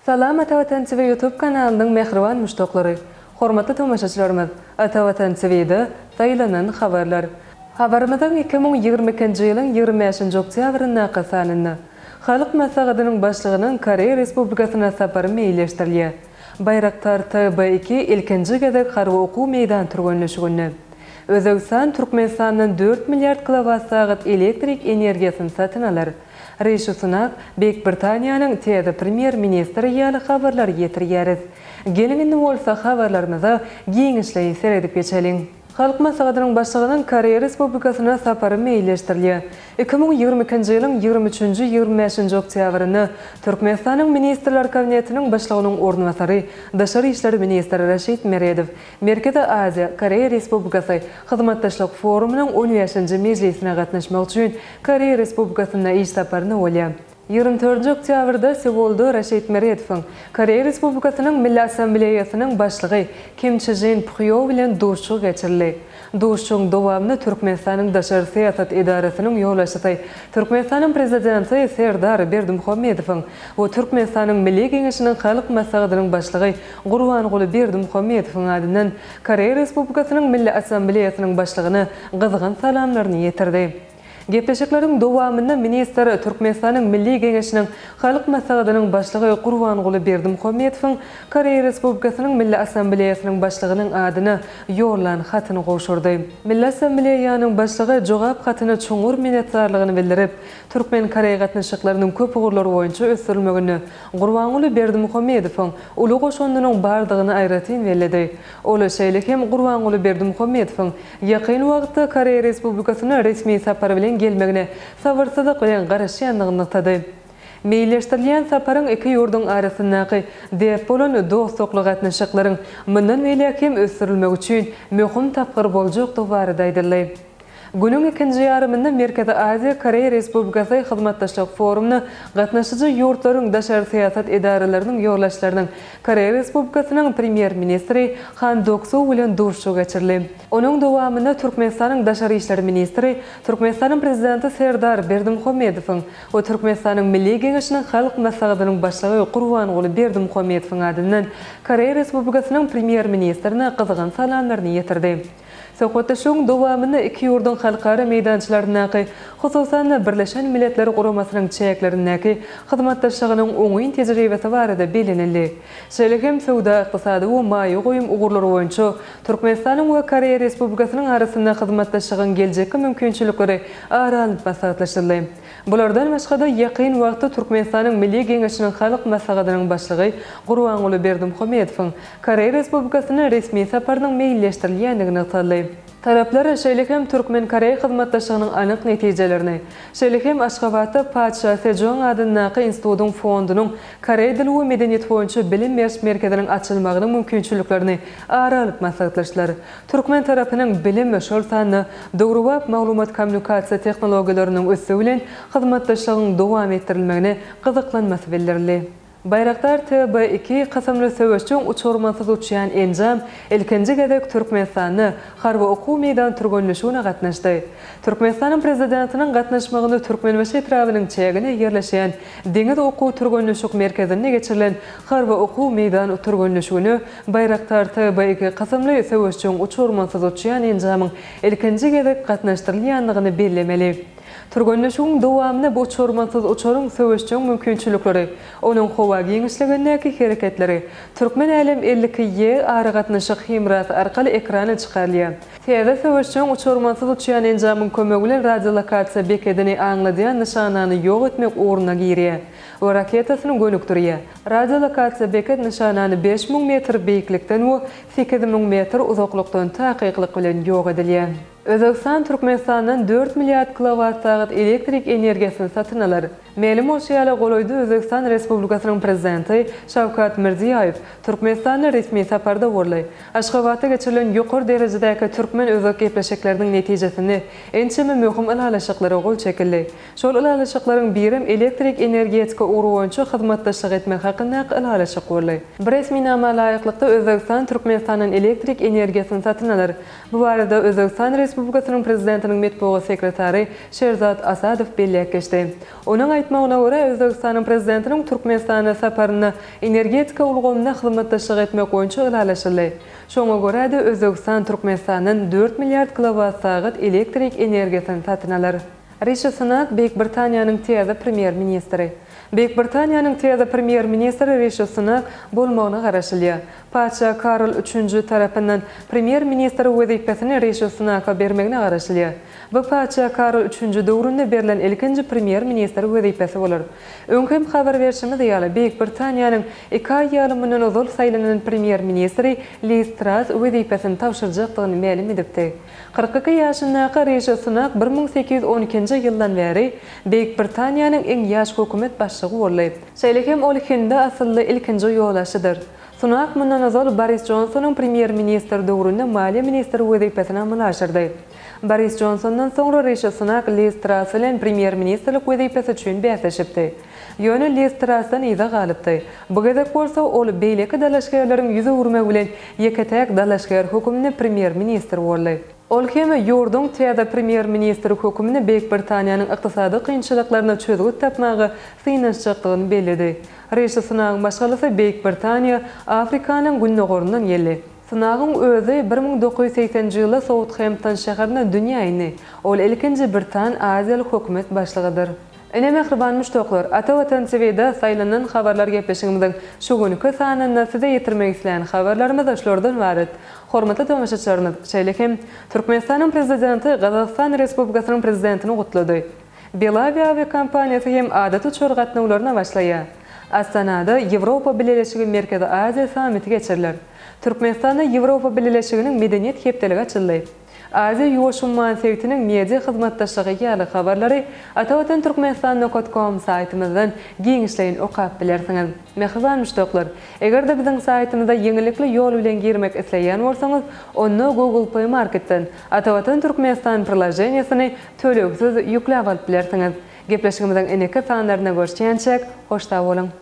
Salam Atavatan TV YouTube kanalının mehriban müştaqlary. Hormatly tamaşaçylarymyz, Atavatan TV'de taýlanan habarlar. Habarymyzdan 2022-nji ýylyň 25-nji oktýabryna gasanyny Halyk Maslahatynyň başlygynyň Koreýa Respublikasyna sapary meýilleşdirilýär. Bayraktar TB2 ilkinji gezek harby okuw meýdan türgenleşigini. Özbegistan Türkmenistanyň 4 milliard kilowat-saat elektrik energiýasyny satyn alar. Rishi Sunak, Büyük Britaniýanyň täze premier ministri ýaly habarlar ýetirýäris. Gelin indi bolsa habarlarymyza giňişli seredip geçeliň. Halyk Maslahatynyň başlygynyň Koreýa Respublikasyna sapary meýilleşdirilýär. 2022-nji ýylyň 23-nji 25-nji oktýabryny Türkmenistanyň Ministrler Kabinetiniň başlygynyň ornwasary, Daşary işler ministri Raşid Meredow, Merkezi Aziýa Koreýa Respublikasy Hyzmatdaşlyk forumynyň 15-nji mejlisine gatnaşmak üçin Koreýa Respublikasyna iş saparyna bolýar. 24 oktýabrda Seulda Raşid Meredowyň Koreýa Respublikasynyň Milli Assambleýasynyň başlygy Kim Chijin Pxyo bilen duruşyk geçirildi. Duruşyň dowamyny Türkmenistanyň Daşary Syýasat Edarasynyň ýolbaşçysy, Türkmenistanyň prezidenti Serdar Berdimuhammedowyň we Türkmenistanyň Milli Geňeşiniň Halyk Maslahatynyň başlygy Gurbanguly Berdimuhammedowyň adynyň Koreýa Respublikasynyň Milli Assambleýasynyň başlygyny gyzgyn salamlaryny ýetirdi. Gepleşikleriň dowamynda minister Türkmenistanyň Milli Geňeşiniň Halyk Maslahatynyň başlygy Gurbanguly Berdimuhammedowyň Koreýa Respublikasynyň Milli Assambleýasynyň başlygynyň adyny ýorlan hatyny goşurdy. Milli Assambleýanyň başlygy jogap hatyny çoňur minnetdarlygyny bildirip, Türkmen Koreýa gatnaşyklarynyň köp ugurlary boýunça ösdirilmegini Gurbanguly Berdimuhammedowyň uly goşundynyň bardygyny aýratyn bellädi. Ol şeýle hem Gurbanguly Berdimuhammedowyň ýakyn wagtda Koreýa Respublikasyna resmi sapar bilen gelmegine sabırsyzlyk bilen garaşýanlygyny nykdy. Meýilleşdirilýän saparyň iki ýurduň arasyndaky dep bolan dostluk gatnaşyklaryň mundan welek hem ösdirilmek üçin möhüm tapgyr boljak dowary daýdyrly. Günüň ikinji ýarymynda Merkezi Aziýa Koreýa Respublikasy Hyzmatdaşlyk forumyny gatnaşyjy ýurtlaryň daşary syýasat edaralarynyň ýoldaşlarynyň Koreýa Respublikasynyň premier ministri Han Dok-soo bilen duruşyk geçirildi. Onuň dowamynda Türkmenistanyň daşary işler ministri, Türkmenistanyň prezidenti Serdar Berdimuhammedowyň we Türkmenistanyň Milli Geňeşiniň Halyk Maslahatynyň başlygy Gurbanguly Berdimuhammedowyň adynyň Koreýa Respublikasynyň premier ministrine gyzgyn salamlaryny ýetirdi. Söhbetleşiň dowamyny iki ýurduň halkara meýdançylarynyň, hususan Birleşen Milletler Guramasynyň çäklerindäki hyzmatdaşlygynyň oňyn tejribesi barada bilinildi. Şeýle hem sowda, ykdysady we maýy goýum ugurlary boýunça Türkmenistanyň we Koreýa Respublikasynyň arasynda hyzmatdaşlygyň geljekki mümkinçilikleri aralanyp maslahatlaşdyryldy. Bulardan başga-da ýakyn wagtda Türkmenistanyň Milli Geňeşiniň Halyk Maslahatynyň başlygy Gurbanguly Berdimuhammedowyň Koreýa Respublikasyna resmi saparynyň meýilleşdirilýändigini ýatlady. Taraplar şeýle hem Türkmen Koreýa hyzmatdaşlygynyň anyk netijelerini, şeýle hem Aşgabatda Padşah Sejong adynyň institutyň fondunyň Koreýa dili we medeniýet boýunça bilim beriş merkeziniň açylmagynyň mümkinçiliklerini aralyp maslahatlaşdylar. Türkmen tarapynyň bilim we şol sany dogry we maglumat kommunikasiýa tehnologiýalarynyň ösügi bilen hyzmatdaşlygyň dowam etdirilmegine gyzyklanmasy bildirildi. Bayraktar TB2 kasamly söwüşçüň uçurmasyz uçýan enjam ilkinji gezek Türkmenistanyny harby okuw meýdan türgenleşigine gatnaşdy. Türkmenistanyň prezidentiniň gatnaşmagyny Türkmenbaşy etrawynyň çägine ýerleşýän Deňiz okuw türgenleşik merkezine geçirilen harby okuw meýdan türgenleşigini Bayraktar TB2 kasamly söwüşçüň uçurmasyz uçýan enjamyň ilkinji gezek gatnaşdyrylýanlygyny bellemeli. Türgenleşigiň dowamyny bu uçurmasyz uçuryň söwüşçüň mümkinçilikleri, onuň howa giňişligindäki hereketleri, Türkmen elem 52 ara gatnaşyk himrat arkaly ekrana çykarylýar. Täze söwüşçüň uçurmasyz uçýan enjamyň kömegi bilen radiolokasiýa bekedini aňladýan nyşanany ýok etmek ugruna girýär. O raketasyny gönükdirýär. Radiolokasiýa beket nyşanany 5000 metr beýiklikden we 8000 metr uzaklykdan taýyqlyk bilen ýok edilýär. Özbegistan Türkmenistanyň 4 milliard kilowat-saat elektrik energiýasyny satyn alar. Melim oşýaly goloýdy Özbegistan Respublikasynyň prezidenti Şawkat Mirziýoýew Türkmenistanyň resmi saparda boldy. Aşgabatda geçirilen ýokary derejedäki türkmen özek gepleşikleriniň netijesini ençeme möhüm alalaşyklary gol çekildi. Şol alalaşyklaryň biri elektrik energetika ugrü boýunça hyzmatdaşlyk etmek hakynda alalaşyk boldy. Bir resmi nama laýyklykda Özbegistan Türkmenistanyň elektrik energiýasyny satyn alar. Bu barada Özbegistan Respublikasynyň prezidentiniň metbuat sekretary Sherzad Asadow belläp geçdi. Onuň aýtmagyna görä Özbegistanyň prezidentiniň Türkmenistana saparyny energetika ulgamyna hyzmatdaşlyk etmek boýunça ýalaşyldy. Şoňa görä-de Özbegistan Türkmenistanyň 4 milliard kilowat-saat elektrik energiýasyny satyn alar. Rishi Sunak Büyük Britaniýanyň täze premier ministri. Büyük Britaniýanyň täze premier ministri Rishi Sunak bolmagyna garaşylýar. Paça Karol III tarapyndan premier ministri wezipesini Rishi Sunak'a bermegine garaşylýar. Bu Paça Karol III döwründe berilen ilkinji premier ministri wezipesi bolar. Öňkem habar berişimiz ýaly Büyük Britaniýanyň 2 aý ýalymynyň ozal saýlanan premier ministri Liz Truss wezipesini tapşyrjakdygyny ma'lum edipdi. 42 ýaşyndaky Rishi Sunak 1812-nji ýyldan beri Büyük Britaniýanyň eň ýaş hökümet başlygy boldy. Şeýlekem ol Hindi asylly ilkinji ýolaşydyr. Sunak mundan azal Boris Johnsonyň premier ministr döwründe maliýe ministri wezipesini amallaşdyrdy. Boris Johnsondan soňra Rishi Sunak Liz Truss bilen premier ministrlik wezipesi üçin bäsleşipdi. Ýöne Liz Trussdan ýa galypdy. Bu gezek bolsa ol beýleki dalaşgarlaryň ýüze urmak bilen ýeketäk dalaşgar hökümine premier ministr boldy. Ol hem ýurdun täze premier ministri hökümini Büyük Britaniýanyň ykdysady kynçylyklaryna çözgüt tapmagy synançykdygyny bellädi. Rishi Sunak başgalasy Büyük Britaniýa Afrikanyň günnägorundan geldi. Sunagyň özü 1980-nji ýylda Southampton şäherine dünýäni, ol ilkinji Britan Aziýalyk hökümet başlygydyr. Ene mehriban müştoklar, Ata Watan TV'de saýlanan habarlar gepleşigimizden şu günkü sanyna size ýetirmek isleýän habarlarymyz şolardan barat. Hormatly tamaşaçylarymyz, şeýlekem Türkmenistanyň prezidenti Gazakystan Respublikasynyň prezidentini gutlady. Belavia aviakompaniýasy hem adaty çorgatnawlaryna başlaýar. Astanada Ýewropa Birleşigi Merkezi Aziýa sammiti geçirilir. Türkmenistanda Ýewropa Birleşiginiň medeniýet hepdeligi açyldy. Aziýa ýoşum munsawetiniň media hyzmatdaşlygy ýaly habarlary Atawatan Turkmenistan.com saýtymyzdan giňişleýin okap bilersiňiz. Mehriban müştoklar, egerde biziň saýtymyzda ýeňilikli ýol bilen girmek isleýän bolsaňyz, onu Google Play Marketden Atawatan Turkmenistan prolajeniýasyny töleksiz ýükläp alyp bilersiňiz. Gepleşigimizden eneki sanlaryna görüşýänçek, hoşda bolun.